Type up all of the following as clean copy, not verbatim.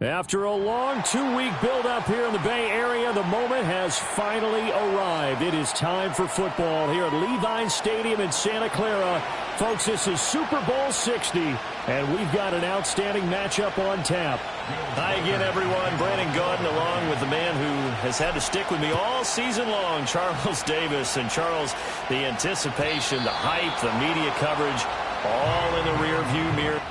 After a long two-week build-up here in the Bay Area, the moment has finally arrived. It is time for football here at Levi's Stadium in Santa Clara. Folks, this is Super Bowl 60, and we've got an outstanding matchup on tap. Hi again, everyone. Brandon Gaudin along with the man who has had to stick with me all season long, Charles Davis. And Charles, the anticipation, the hype, the media coverage, all in the rear-view mirror.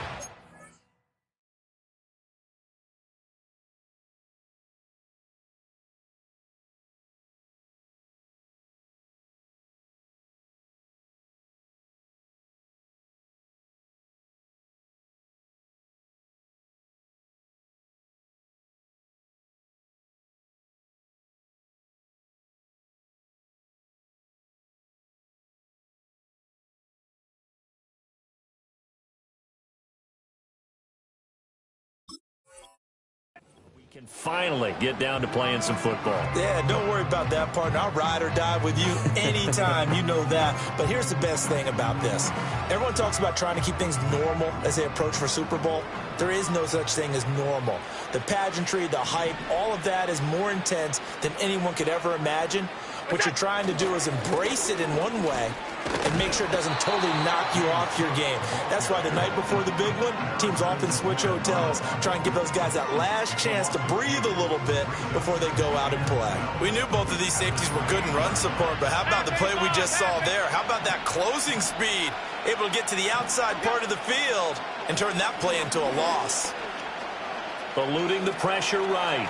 Can finally get down to playing some football. Yeah, don't worry about that, partner. I'll ride or die with you anytime. You know that. But here's the best thing about this. Everyone talks about trying to keep things normal as they approach for Super Bowl. There is no such thing as normal. The pageantry, the hype, all of that is more intense than anyone could ever imagine. What you're trying to do is embrace it in one way and make sure it doesn't totally knock you off your game. That's why the night before the big one, teams often switch hotels, try and give those guys that last chance to breathe a little bit before they go out and play. We knew both of these safeties were good in run support, but how about the play we just saw there? How about that closing speed? Able to get to the outside part of the field and turn that play into a loss. Eluding the pressure right.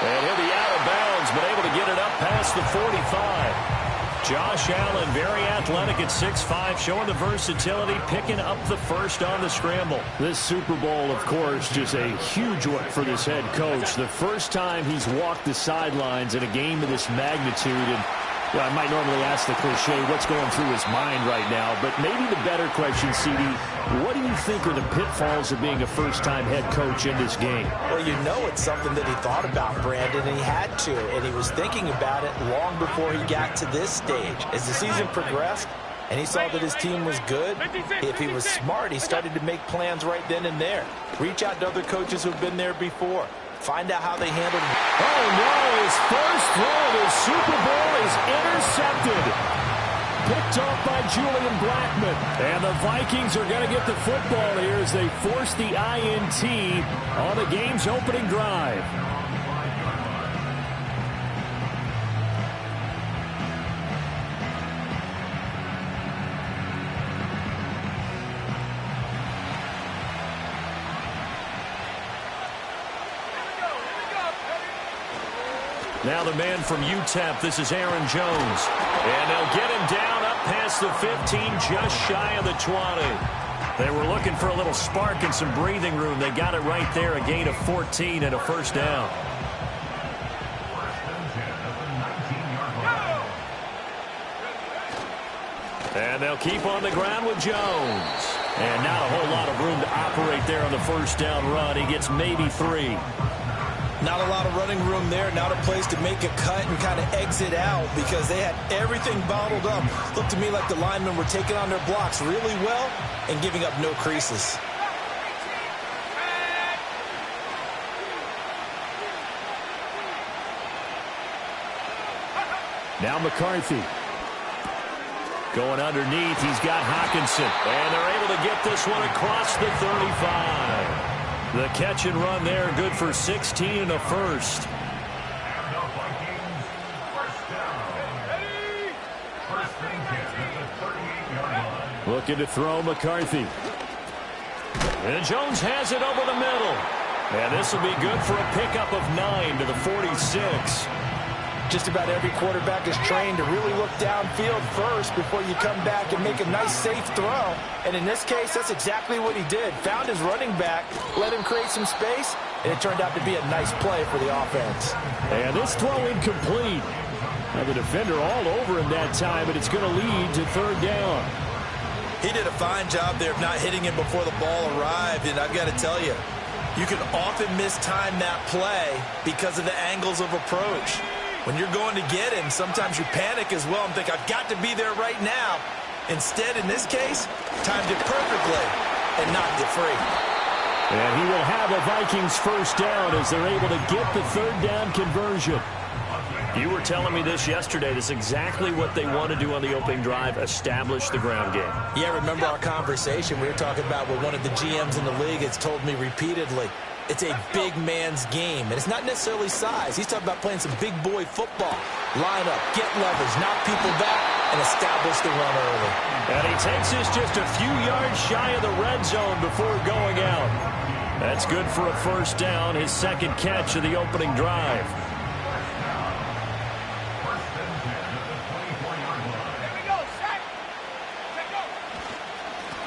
And he'll be out of bounds, but able to get it up past the 45. Josh Allen, very athletic at 6'5", showing the versatility, picking up the first on the scramble. This Super Bowl, of course, just a huge one for this head coach. The first time he's walked the sidelines in a game of this magnitude, and I might normally ask the cliche, what's going through his mind right now? But maybe the better question, CD, what do you think are the pitfalls of being a first-time head coach in this game? Well, you know it's something that he thought about, Brandon, and he had to. And he was thinking about it long before he got to this stage. As the season progressed, and he saw that his team was good, if he was smart, he started to make plans right then and there. Reach out to other coaches who've been there before. Find out how they handled it. Oh, no, his first throw of his Super Bowl is intercepted. Picked off by Julian Blackmon. And the Vikings are going to get the football here as they force the INT on the game's opening drive. Now the man from UTEP, this is Aaron Jones. And they'll get him down up past the 15, just shy of the 20. They were looking for a little spark and some breathing room. They got it right there, a gain of 14 and a first down. And they'll keep on the ground with Jones. And not a whole lot of room to operate there on the first down run. He gets maybe 3. Not a lot of running room there, not a place to make a cut and kind of exit out because they had everything bottled up. Looked to me like the linemen were taking on their blocks really well and giving up no creases. Now McCarthy. Going underneath, he's got Hockenson. And they're able to get this one across the 35. The catch and run there, good for 16 and a first. Looking to throw McCarthy. And Jones has it over the middle. And this will be good for a pickup of 9 to the 46. Just about every quarterback is trained to really look downfield first before you come back and make a nice, safe throw. And in this case, that's exactly what he did. Found his running back, let him create some space, and it turned out to be a nice play for the offense. And this throw incomplete. Now the defender all over him that time, but it's going to lead to third down. He did a fine job there of not hitting him before the ball arrived, and I've got to tell you, you can often mistime that play because of the angles of approach. When you're going to get him, sometimes you panic as well and think, I've got to be there right now. Instead, in this case, timed it perfectly and knocked it free. And he will have a Vikings first down as they're able to get the third down conversion. You were telling me this yesterday. This is exactly what they want to do on the opening drive, establish the ground game. Yeah, remember our conversation. We were talking about what one of the GMs in the league has told me repeatedly. It's a big man's game, and it's not necessarily size. He's talking about playing some big boy football. Line up, get leverage, knock people back, and establish the run early. And he takes this just a few yards shy of the red zone before going out. That's good for a first down, his second catch of the opening drive.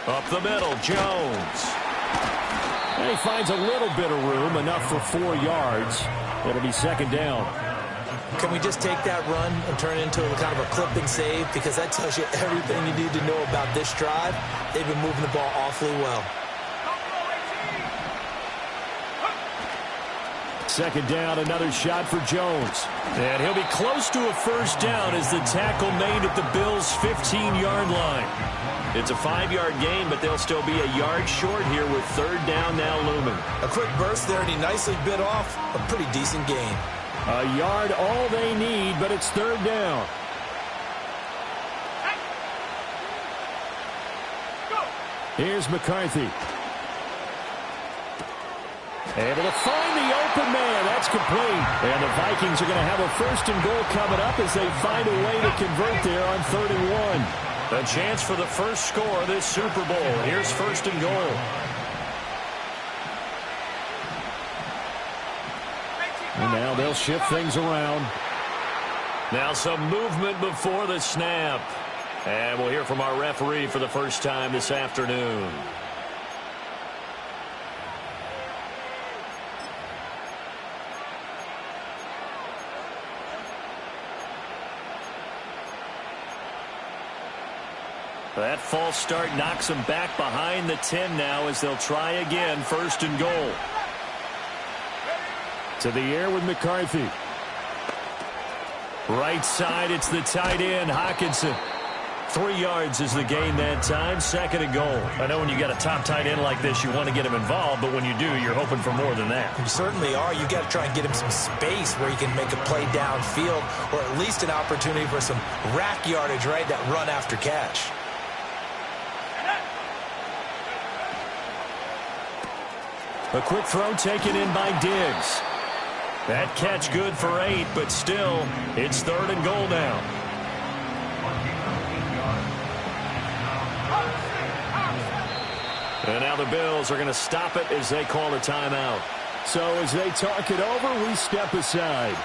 Up the middle, Jones. And he finds a little bit of room, enough for 4 yards. It'll be second down. Can we just take that run and turn it into a kind of a clip and save? Because that tells you everything you need to know about this drive. They've been moving the ball awfully well. Second down, another shot for Jones. And he'll be close to a first down as the tackle made at the Bills' 15-yard line. It's a 5-yard gain, but they'll still be a yard short here with third down now looming. A quick burst there, and he nicely bit off a pretty decent gain. A yard all they need, but it's third down. Here's McCarthy. Able to find the open man. That's complete. And the Vikings are going to have a first and goal coming up as they find a way to convert there on 3rd and 1. A chance for the first score of this Super Bowl. Here's first and goal. And now they'll shift things around. Now some movement before the snap. And we'll hear from our referee for the first time this afternoon. That false start knocks them back behind the 10 now as they'll try again, first and goal. To the air with McCarthy. Right side, it's the tight end, Hockenson. 3 yards is the gain that time, second and goal. I know when you got a top tight end like this, you want to get him involved, but when you do, you're hoping for more than that. You certainly are. You got to try and get him some space where he can make a play downfield, or at least an opportunity for some rack yardage, right? That run after catch. A quick throw taken in by Diggs. That catch good for 8, but still, it's third and goal now. And now the Bills are going to stop it as they call a timeout. So as they talk it over, we step aside.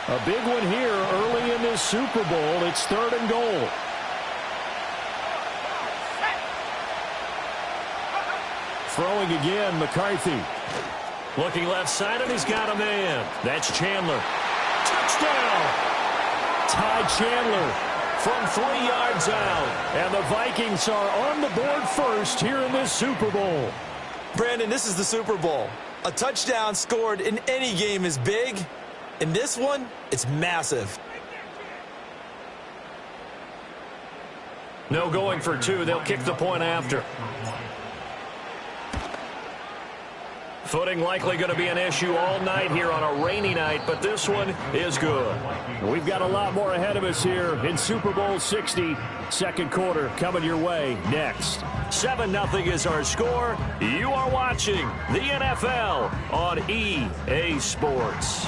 A big one here early in this Super Bowl. It's third and goal. Throwing again, McCarthy. Looking left side, and he's got a man. That's Chandler. Touchdown! Ty Chandler from 3 yards out. And the Vikings are on the board first here in this Super Bowl. Brandon, this is the Super Bowl. A touchdown scored in any game is big. In this one, it's massive. No going for 2. They'll kick the point after. Footing likely going to be an issue all night here on a rainy night, but this one is good. We've got a lot more ahead of us here in Super Bowl 60. Second quarter coming your way next. 7-0 is our score. You are watching the NFL on EA Sports.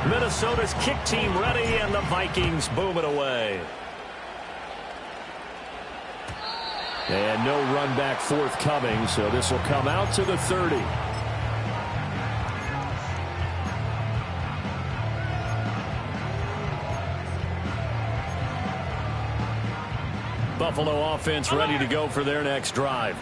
Minnesota's kick team ready, and the Vikings booming away. And no run back forthcoming, so this will come out to the 30. Buffalo offense ready to go for their next drive.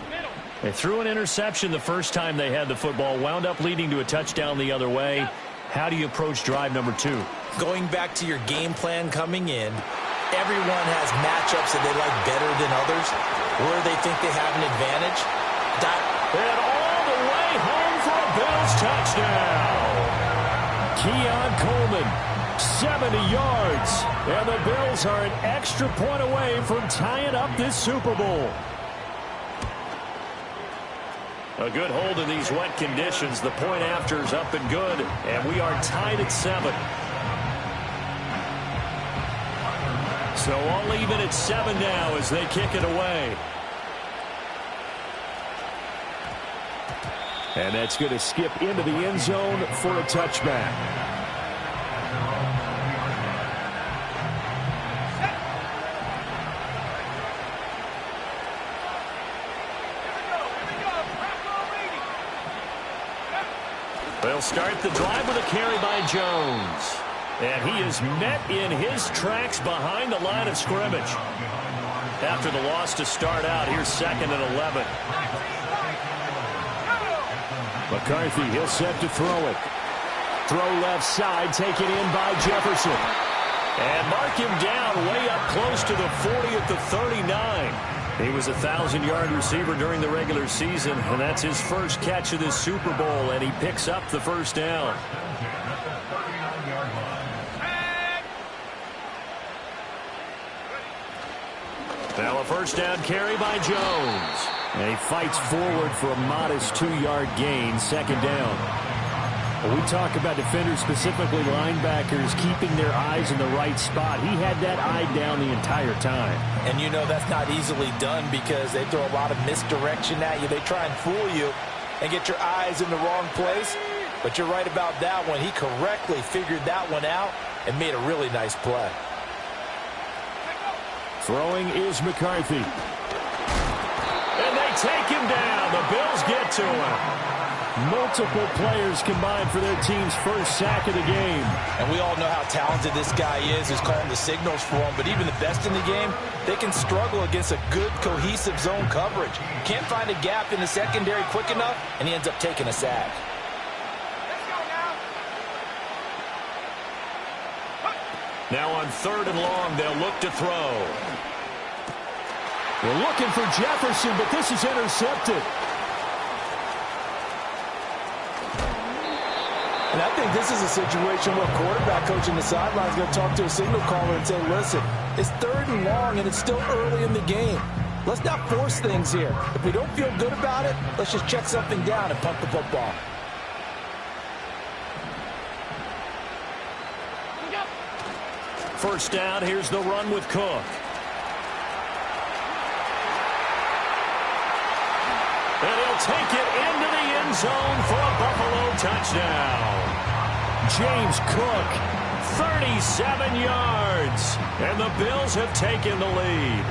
They threw an interception the first time they had the football, wound up leading to a touchdown the other way. How do you approach drive number 2? Going back to your game plan coming in, everyone has matchups that they like better than others, where they think they have an advantage. And all the way home for a Bills touchdown. Keon Coleman, 70 yards. And the Bills are an extra point away from tying up this Super Bowl. A good hold in these wet conditions. The point after is up and good. And we are tied at 7. So all even at 7 now as they kick it away. And that's going to skip into the end zone for a touchback. They'll start the drive with a carry by Jones. And he is met in his tracks behind the line of scrimmage. After the loss to start out, here's 2nd and 11. McCarthy, he'll set to throw it. Throw left side, taken in by Jefferson. And mark him down way up close to the 40 at the 39. He was a 1,000-yard receiver during the regular season, and that's his first catch of this Super Bowl, and he picks up the first down. Now a first down carry by Jones. And he fights forward for a modest 2-yard gain, 2nd down. When we talk about defenders, specifically linebackers, keeping their eyes in the right spot, he had that eye down the entire time. And you know that's not easily done because they throw a lot of misdirection at you. They try and fool you and get your eyes in the wrong place. But you're right about that one. He correctly figured that one out and made a really nice play. Throwing is McCarthy. And they take him down. The Bills get to him. Multiple players combined for their team's first sack of the game. And we all know how talented this guy is who's calling the signals for him. But even the best in the game, they can struggle against a good, cohesive zone coverage. Can't find a gap in the secondary quick enough, and he ends up taking a sack. Now on 3rd and long, they'll look to throw. They're looking for Jefferson, but this is intercepted. And I think this is a situation where quarterback coach in the sideline is going to talk to a signal caller and say, listen, it's 3rd and long, and it's still early in the game. Let's not force things here. If we don't feel good about it, let's just check something down and punt the football. First down, here's the run with Cook. And he'll take it into the end zone for a Buffalo touchdown. James Cook, 37 yards. And the Bills have taken the lead.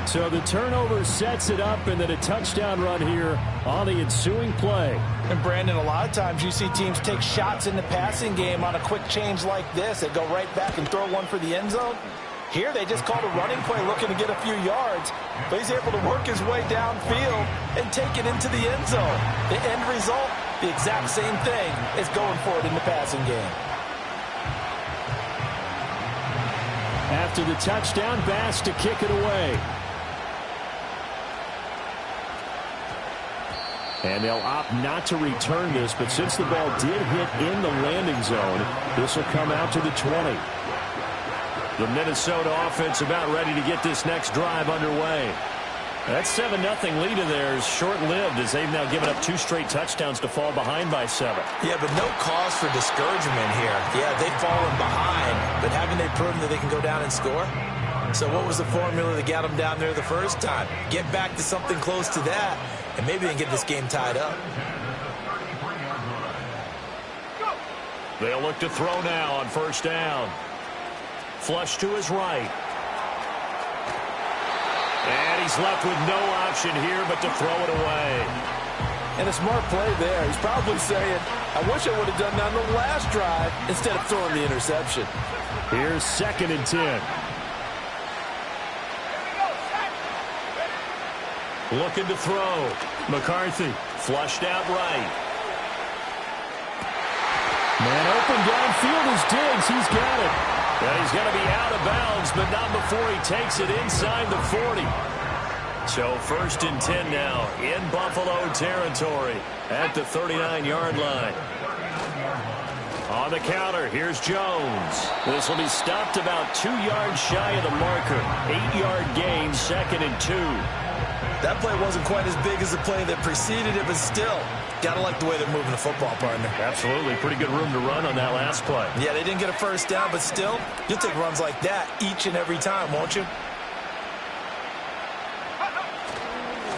So the turnover sets it up, and then a touchdown run here on the ensuing play. And, Brandon, a lot of times you see teams take shots in the passing game on a quick change like this. They go right back and throw one for the end zone. Here they just called a running play looking to get a few yards. But he's able to work his way downfield and take it into the end zone. The end result, the exact same thing as going for it in the passing game. After the touchdown, Bass to kick it away. And they'll opt not to return this, but since the ball did hit in the landing zone, this will come out to the 20. The Minnesota offense about ready to get this next drive underway. That 7-0 lead of theirs short-lived as they've now given up 2 straight touchdowns to fall behind by 7. Yeah, but no cause for discouragement here. Yeah, they've fallen behind, but haven't they proven that they can go down and score? So what was the formula that got them down there the first time? Get back to something close to that, and maybe they can get this game tied up. They'll look to throw now on first down. Flush to his right. And he's left with no option here but to throw it away. And a smart play there. He's probably saying, I wish I would have done that on the last drive instead of throwing the interception. Here's 2nd and 10. Looking to throw. McCarthy flushed out right. Man open downfield is Diggs. He's got it. And he's going to be out of bounds, but not before he takes it inside the 40. So 1st and 10 now in Buffalo territory at the 39-yard line. On the counter, here's Jones. This will be stopped about 2 yards shy of the marker. 8-yard gain, 2nd and 2. That play wasn't quite as big as the play that preceded it, but still, gotta like the way they're moving the football, partner. Absolutely. Pretty good room to run on that last play. Yeah, they didn't get a first down, but still, you'll take runs like that each and every time, won't you?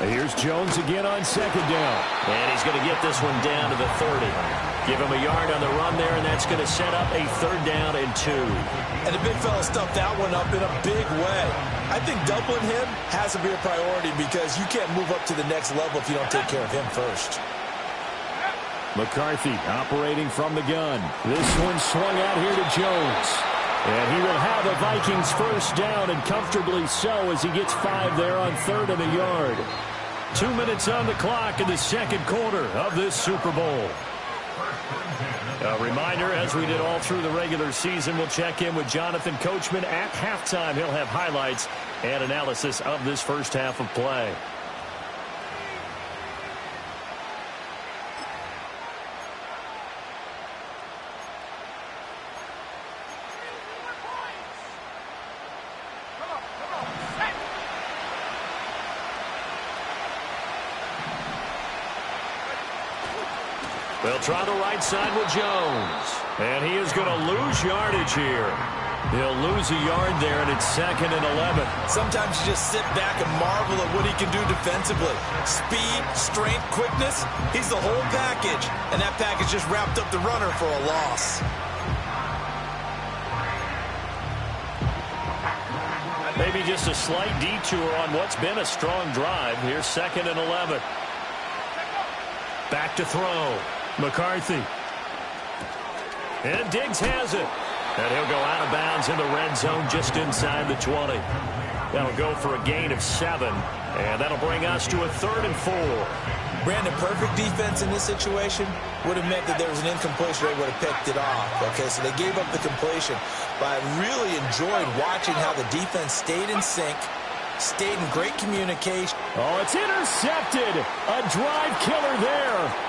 Here's Jones again on 2nd down. And he's going to get this one down to the 30. Give him a yard on the run there, and that's going to set up a 3rd down and 2. And the big fella stuffed that one up in a big way. I think doubling him has to be a priority because you can't move up to the next level if you don't take care of him first. McCarthy operating from the gun. This one swung out here to Jones. And he will have the Vikings first down, and comfortably so as he gets 5 there on 3rd and a yard. 2 minutes on the clock in the 2nd quarter of this Super Bowl. A reminder, as we did all through the regular season, we'll check in with Jonathan Coachman at halftime. He'll have highlights and analysis of this first half of play. They'll try the right side with Jones. And he is going to lose yardage here. He'll lose a yard there, and it's 2nd and 11. Sometimes you just sit back and marvel at what he can do defensively. Speed, strength, quickness, he's the whole package. And that package just wrapped up the runner for a loss. Maybe just a slight detour on what's been a strong drive. Here's 2nd and 11. Back to throw. McCarthy. And Diggs has it. And he'll go out of bounds in the red zone just inside the 20. That'll go for a gain of 7. And that'll bring us to a 3rd and 4. Brandon, perfect defense in this situation would have meant that there was an incompletion. They would have picked it off. Okay, so they gave up the completion. But I really enjoyed watching how the defense stayed in sync, stayed in great communication. Oh, it's intercepted. A drive killer there.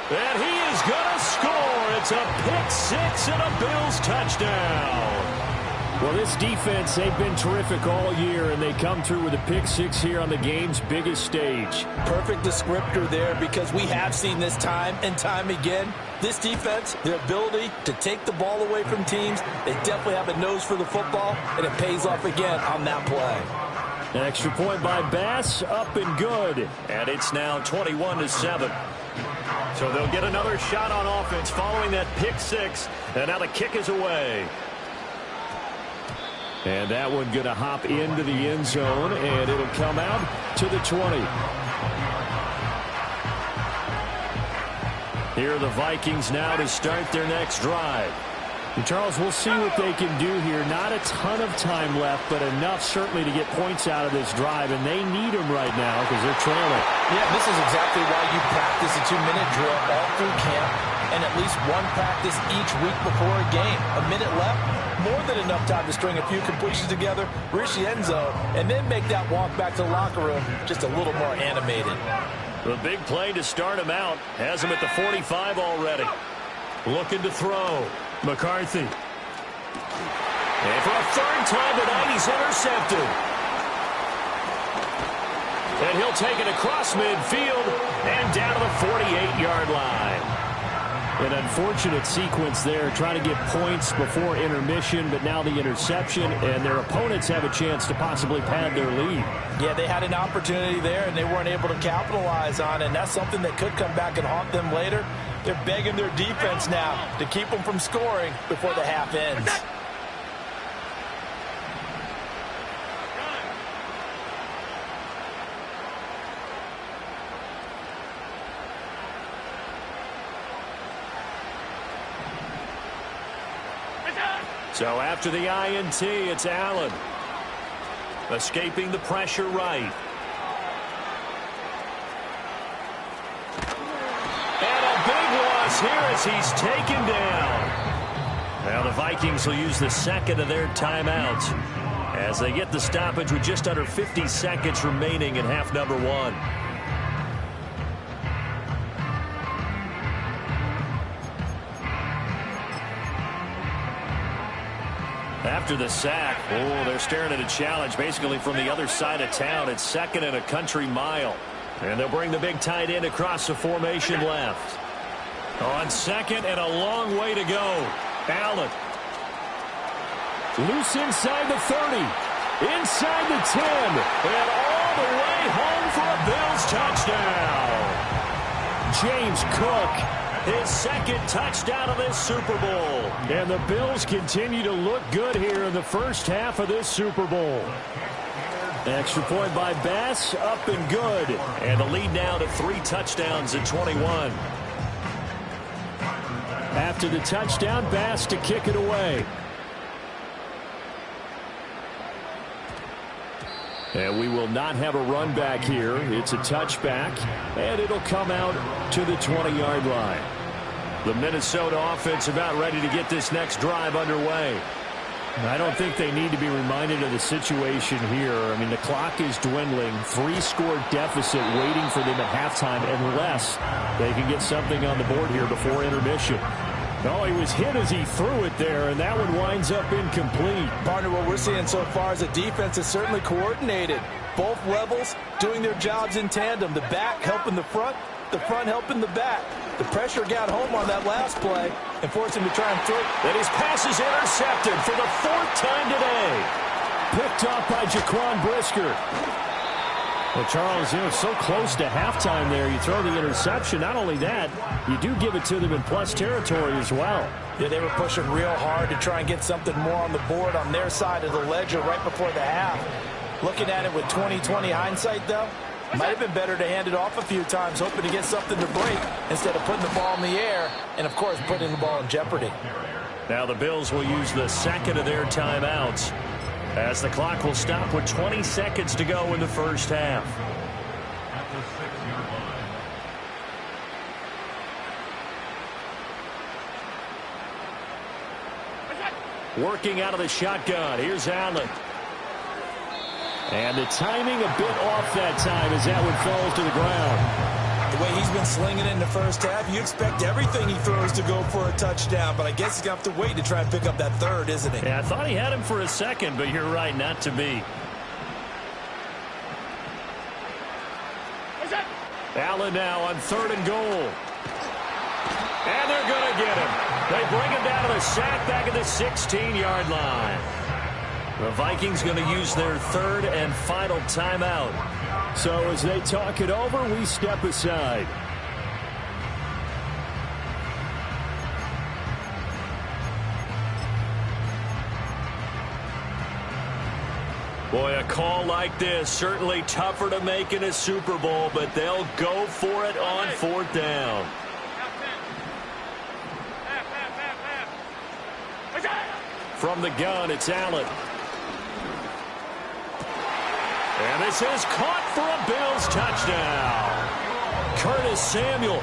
And he is going to score. It's a pick-6 and a Bills touchdown. Well, this defense, they've been terrific all year, and they come through with a pick-6 here on the game's biggest stage. Perfect descriptor there, because we have seen this time and time again. This defense, their ability to take the ball away from teams, they definitely have a nose for the football, and it pays off again on that play. An extra point by Bass, up and good. And it's now 21-7. So they'll get another shot on offense following that pick-6, and now the kick is away. And that one going to hop into the end zone, and it'll come out to the 20. Here are the Vikings now to start their next drive. And Charles, we'll see what they can do here. Not a ton of time left, but enough certainly to get points out of this drive, and they need them right now because they're trailing. Yeah, this is exactly why you practice a 2-minute drill all through camp and at least one practice each week before a game. A minute left, more than enough time to string a few completions together, reach the end zone, and then make that walk back to the locker room just a little more animated. The big play to start him out has him at the 45 already. Looking to throw. McCarthy. And for a third time tonight, he's intercepted. And he'll take it across midfield and down to the 48-yard line. An unfortunate sequence there, trying to get points before intermission, but now the interception, and their opponents have a chance to possibly pad their lead. Yeah, they had an opportunity there, and they weren't able to capitalize on it, and that's something that could come back and haunt them later. They're begging their defense now to keep them from scoring before the half ends. So after the INT, it's Allen. Escaping the pressure right. And a big loss here as he's taken down. Now the Vikings will use the second of their timeouts as they get the stoppage with just under 50 seconds remaining in half number one. After the sack, they're staring at a challenge basically from the other side of town. It's second and a country mile. And they'll bring the big tight end across the formation left. On second and a long way to go. Allen. Loose inside the 30. Inside the 10. And all the way home for a Bills touchdown. James Cook. His second touchdown of this Super Bowl. And the Bills continue to look good here in the first half of this Super Bowl. Extra point by Bass, up and good. And the lead now to 3 touchdowns at 21. After the touchdown, Bass to kick it away. And we will not have a run back here. It's a touchback, and it'll come out to the 20-yard line. The Minnesota offense about ready to get this next drive underway. I don't think they need to be reminded of the situation here. I mean, the clock is dwindling. 3-score deficit waiting for them at halftime unless they can get something on the board here before intermission. Oh, he was hit as he threw it there, and that one winds up incomplete. Partner, what we're seeing so far is the defense is certainly coordinated. Both levels doing their jobs in tandem. The back helping the front helping the back. The pressure got home on that last play and forced him to try and throw. And his pass is intercepted for the 4th time today. Picked off by Jaquan Brisker. Well, Charles, so close to halftime there. You throw the interception. Not only that, you do give it to them in plus territory as well. Yeah, they were pushing real hard to try and get something more on the board on their side of the ledger right before the half. Looking at it with 20/20 hindsight, though, might have been better to hand it off a few times, hoping to get something to break instead of putting the ball in the air and, of course, putting the ball in jeopardy. Now the Bills will use the second of their timeouts as the clock will stop with 20 seconds to go in the first half. Working out of the shotgun. Here's Allen. And the timing a bit off that time as that one falls to the ground. The way he's been slinging it in the first half, you expect everything he throws to go for a touchdown, but I guess he's going to have to wait to try and pick up that third, isn't he? Yeah, I thought he had him for a second, but you're right, not to be. Allen now on 3rd and goal. And they're going to get him. They bring him down to the sack back at the 16-yard line. The Vikings going to use their 3rd and final timeout. So as they talk it over, we step aside. Boy, a call like this, certainly tougher to make in a Super Bowl, but they'll go for it on 4th down. From the gun, it's Allen. And this is caught for a Bills touchdown. Curtis Samuel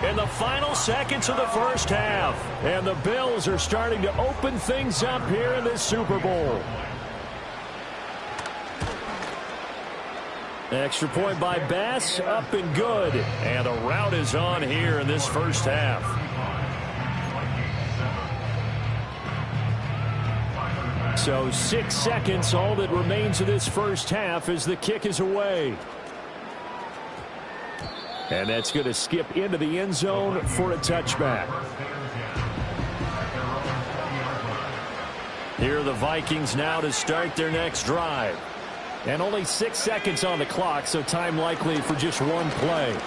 in the final seconds of the first half. And the Bills are starting to open things up here in this Super Bowl. Extra point by Bass, up and good. And the route is on here in this first half. So 6 seconds, all that remains of this first half as the kick is away. And that's going to skip into the end zone for a touchback. Here are the Vikings now to start their next drive. And only 6 seconds on the clock, so time likely for just one play.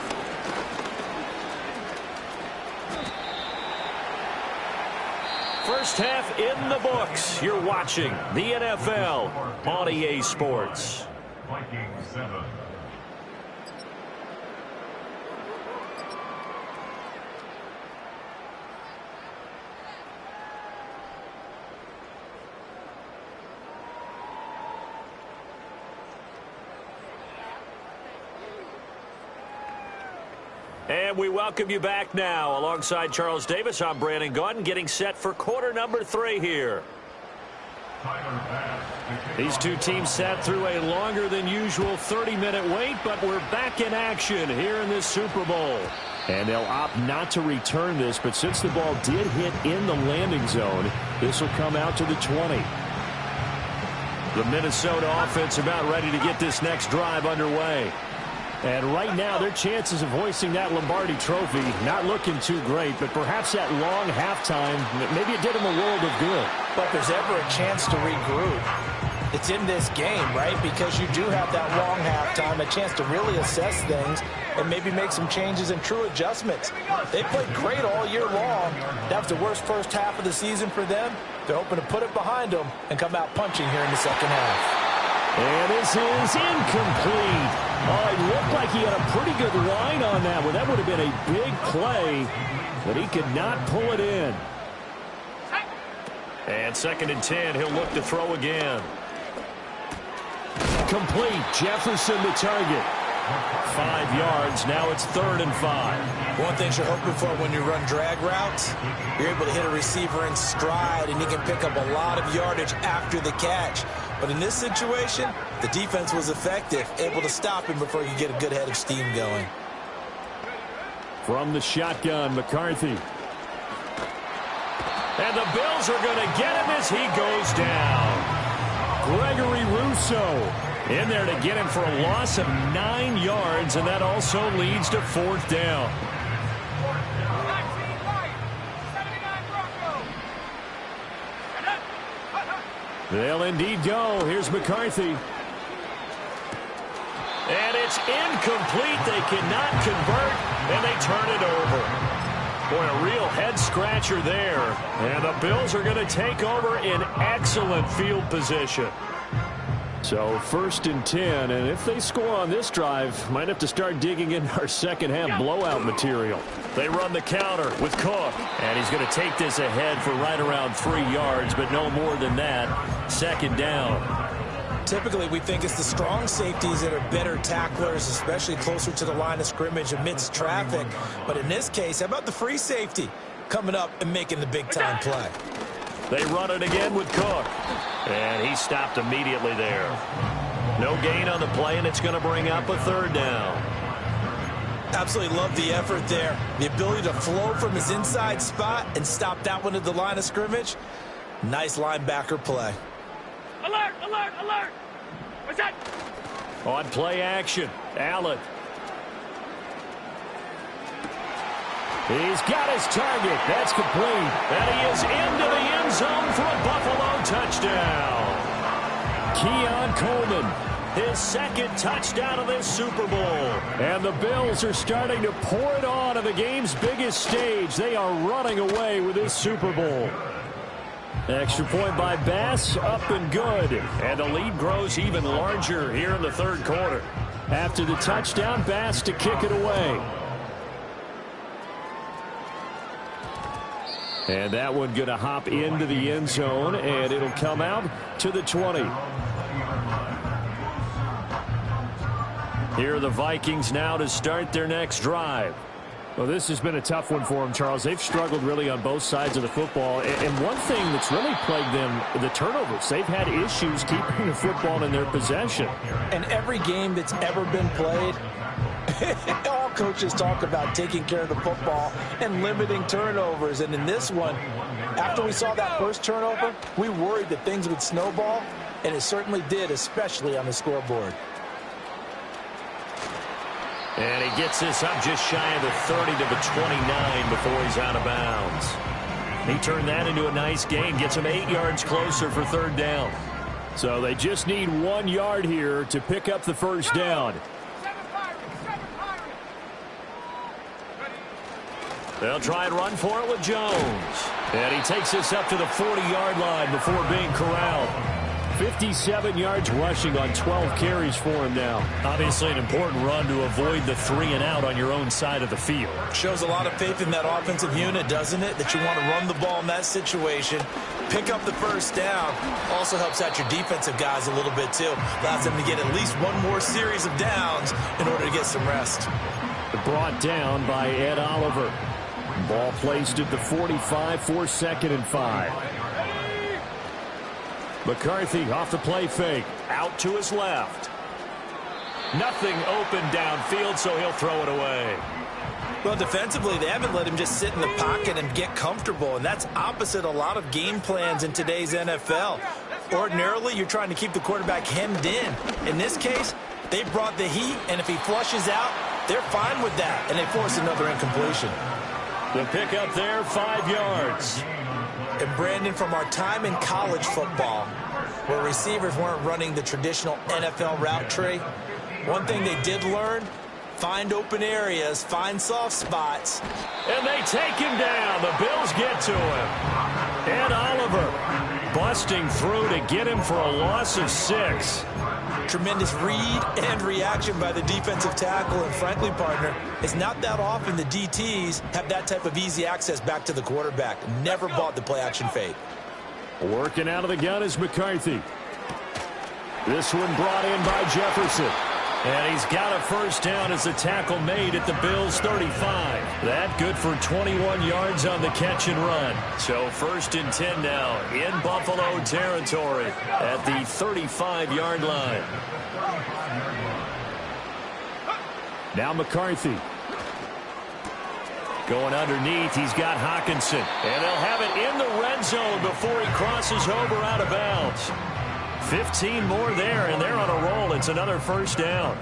First half in the books. You're watching the NFL on EA Sports. Vikings 7. And we welcome you back now. Alongside Charles Davis, I'm Brandon Gaudin, getting set for quarter number 3 here. These two teams sat through a longer than usual 30-minute wait, but we're back in action here in this Super Bowl. And they'll opt not to return this, but since the ball did hit in the landing zone, this will come out to the 20. The Minnesota offense about ready to get this next drive underway. And right now, their chances of hoisting that Lombardi trophy not looking too great, but perhaps that long halftime, maybe it did them a world of good. But if there's ever a chance to regroup, it's in this game, right? Because you do have that long halftime, a chance to really assess things and maybe make some changes and true adjustments. They played great all year long. That was the worst first half of the season for them. They're hoping to put it behind them and come out punching here in the second half. And this is incomplete. Oh, it looked like he had a pretty good line on that one. That would have been a big play, but he could not pull it in. And 2nd and 10, he'll look to throw again. Complete. Jefferson the target. 5 yards. Now it's 3rd and 5. One thing you're hoping for when you run drag routes, you're able to hit a receiver in stride, and he can pick up a lot of yardage after the catch. But in this situation, the defense was effective, able to stop him before he could get a good head of steam going. From the shotgun, McCarthy. And the Bills are going to get him as he goes down. Gregory Rousseau in there to get him for a loss of 9 yards, and that also leads to 4th down. They'll indeed go. Here's McCarthy. And it's incomplete. They cannot convert, and they turn it over. Boy, a real head-scratcher there. And the Bills are going to take over in excellent field position. So 1st and 10, and if they score on this drive, might have to start digging in our second-half blowout material. They run the counter with Cook, and he's going to take this ahead for right around 3 yards, but no more than that. 2nd down. Typically, we think it's the strong safeties that are better tacklers, especially closer to the line of scrimmage amidst traffic. But in this case, how about the free safety coming up and making the big-time play? They run it again with Cook. And he stopped immediately there. No gain on the play, and it's going to bring up a 3rd down. Absolutely love the effort there. The ability to flow from his inside spot and stop that one at the line of scrimmage. Nice linebacker play. Alert, alert, alert. What's that? On play action, Allen. He's got his target. That's complete. And he is into the end zone for a Buffalo touchdown. Keon Coleman, his 2nd touchdown of this Super Bowl. And the Bills are starting to pour it on the game's biggest stage. They are running away with this Super Bowl. Extra point by Bass, up and good. And the lead grows even larger here in the 3rd quarter. After the touchdown, Bass to kick it away. And that one going to hop into the end zone, and it'll come out to the 20. Here are the Vikings now to start their next drive. Well, this has been a tough one for them, Charles. They've struggled really on both sides of the football. And one thing that's really plagued them, the turnovers. They've had issues keeping the football in their possession. And every game that's ever been played, it all coaches talk about taking care of the football and limiting turnovers. And in this one, after we saw that first turnover, we worried that things would snowball, and it certainly did, especially on the scoreboard. And he gets this up just shy of the 30 to the 29 before he's out of bounds. He turned that into a nice gain, gets him 8 yards closer for third down. So they just need 1 yard here to pick up the first down. They'll try and run for it with Jones. And he takes this up to the 40-yard line before being corralled. 57 yards rushing on 12 carries for him now. Obviously an important run to avoid the 3 and out on your own side of the field. Shows a lot of faith in that offensive unit, doesn't it? That you want to run the ball in that situation, pick up the first down. Also helps out your defensive guys a little bit too. Allows them to get at least one more series of downs in order to get some rest. Brought down by Ed Oliver. Ball placed at the 45 for 2nd and 5. McCarthy off the play fake. Out to his left. Nothing open downfield, so he'll throw it away. Well, defensively, they haven't let him just sit in the pocket and get comfortable, and that's opposite a lot of game plans in today's NFL. Ordinarily, you're trying to keep the quarterback hemmed in. In this case, they brought the heat, and if he flushes out, they're fine with that, and they force another incompletion. The pickup there, 5 yards. And Brandon, from our time in college football, where receivers weren't running the traditional NFL route tree, one thing they did learn, find open areas, find soft spots. And they take him down. The Bills get to him. Ed Oliver busting through to get him for a loss of 6. Tremendous read and reaction by the defensive tackle, and frankly, partner, it's not that often the DTs have that type of easy access back to the quarterback. Never bought the play-action fake. Working out of the gun is McCarthy. This one brought in by Jefferson. And he's got a first down as the tackle made at the Bills' 35. That good for 21 yards on the catch and run. So 1st and 10 now in Buffalo territory at the 35-yard line. Now McCarthy. Going underneath, he's got Hockenson. And they'll have it in the red zone before he crosses over out of bounds. 15 more there, and they're on a roll. It's another first down.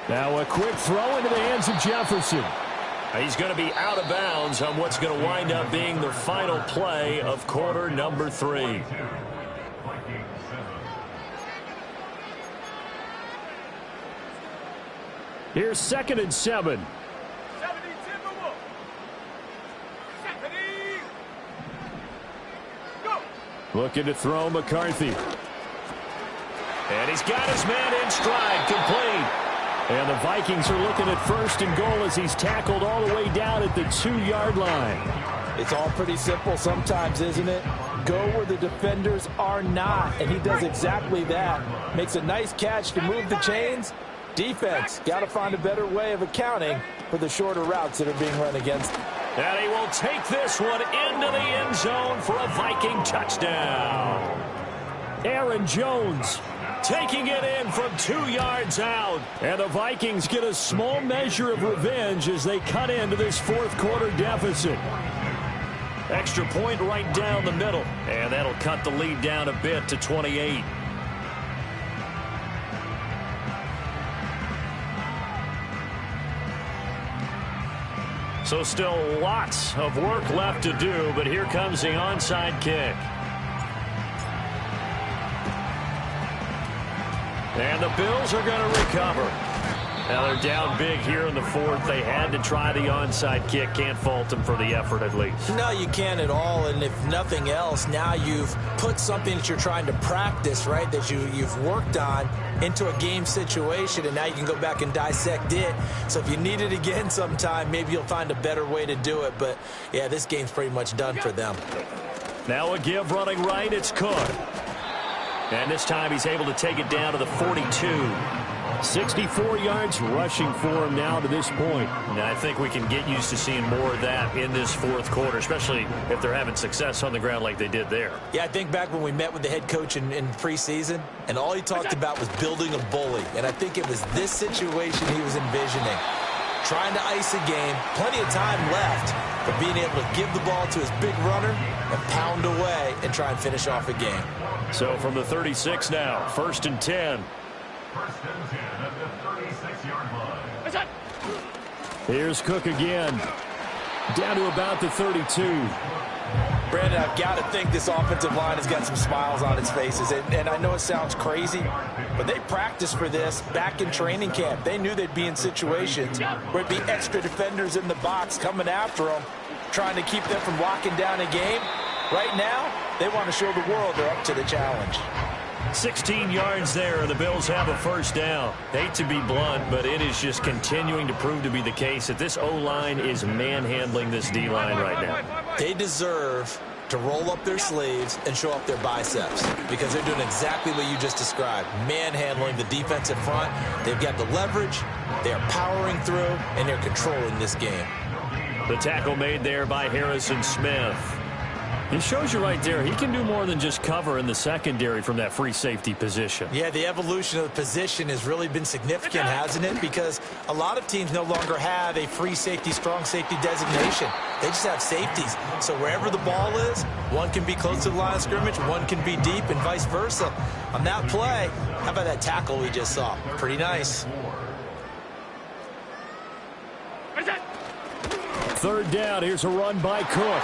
Now a quick throw into the hands of Jefferson. He's going to be out of bounds on what's going to wind up being the final play of quarter number 3. Here's 2nd and 7. Looking to throw McCarthy. And he's got his man in stride, complete. And the Vikings are looking at 1st and goal as he's tackled all the way down at the 2-yard line. It's all pretty simple sometimes, isn't it? Go where the defenders are not, and he does exactly that. Makes a nice catch to move the chains. Defense, got to find a better way of accounting for the shorter routes that are being run against him. And he will take this one into the end zone for a Viking touchdown. Aaron Jones taking it in from 2 yards out. And the Vikings get a small measure of revenge as they cut into this 4th quarter deficit. Extra point right down the middle. And that'll cut the lead down a bit to 28. So still lots of work left to do, but here comes the onside kick. And the Bills are going to recover. Now they're down big here in the 4th. They had to try the onside kick. Can't fault them for the effort at least. No, you can't at all. And if nothing else, now you've put something that you're trying to practice, right, that you've worked on into a game situation, and now you can go back and dissect it. So if you need it again sometime, maybe you'll find a better way to do it. But, yeah, this game's pretty much done for them. Now a give running right. It's Cook. And this time he's able to take it down to the 42. 64 yards rushing for him now to this point. And I think we can get used to seeing more of that in this fourth quarter, especially if they're having success on the ground like they did there. Yeah, I think back when we met with the head coach in preseason, and all he talked about was building a bully. And I think it was this situation he was envisioning. Trying to ice a game, plenty of time left, but being able to give the ball to his big runner and pound away and try and finish off a game. So from the 36 now, 1st and 10. First and 10 at the 36-yard line. What's that? Here's Cook again. Down to about the 32. Brandon, I've got to think this offensive line has got some smiles on its faces. And I know it sounds crazy, but they practiced for this back in training camp. They knew they'd be in situations where it'd be extra defenders in the box coming after them, trying to keep them from locking down a game. Right now, they want to show the world they're up to the challenge. 16 yards there, and the Bills have a first down. Hate to be blunt, but it is just continuing to prove to be the case that this O-line is manhandling this D-line right now. They deserve to roll up their sleeves and show up their biceps because they're doing exactly what you just described, manhandling the defensive front. They've got the leverage, they're powering through, and they're controlling this game. The tackle made there by Harrison Smith. It shows you right there, he can do more than just cover in the secondary from that free safety position. Yeah, the evolution of the position has really been significant, hasn't it? Because a lot of teams no longer have a free safety, strong safety designation. They just have safeties. So wherever the ball is, one can be close to the line of scrimmage, one can be deep, and vice versa. On that play, how about that tackle we just saw? Pretty nice. What's that? 3rd down. Here's a run by Cook.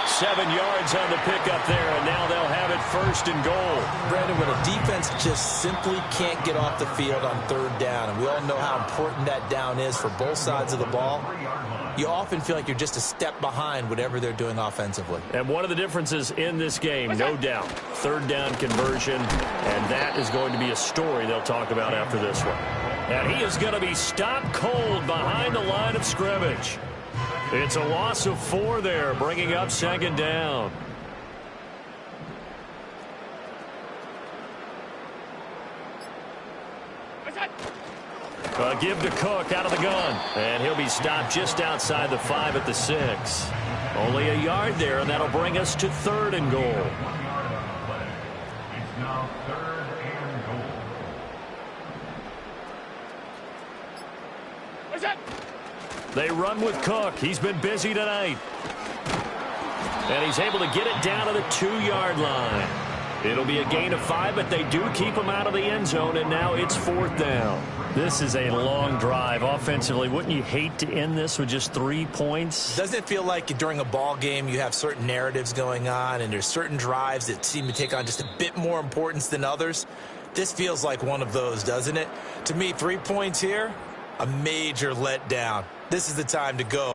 7 yards on the pickup there, and now they'll have it 1st and goal. Brandon, when a defense just simply can't get off the field on 3rd down, and we all know how important that down is for both sides of the ball, you often feel like you're just a step behind whatever they're doing offensively. And one of the differences in this game, no doubt, 3rd down conversion, and that is going to be a story they'll talk about after this one. And he is going to be stopped cold behind the line of scrimmage. It's a loss of 4 there, bringing up 2nd down. A give to Cook out of the gun. And he'll be stopped just outside the 5 at the 6. Only a yard there, and that'll bring us to 3rd and goal. It's now 3rd and goal. What's that? They run with Cook. He's been busy tonight. And he's able to get it down to the 2-yard line. It'll be a gain of 5, but they do keep him out of the end zone, and now it's 4th down. This is a long drive offensively. Wouldn't you hate to end this with just 3 points? Doesn't it feel like during a ball game you have certain narratives going on and there's certain drives that seem to take on just a bit more importance than others? This feels like one of those, doesn't it? To me, 3 points here, a major letdown. This is the time to go.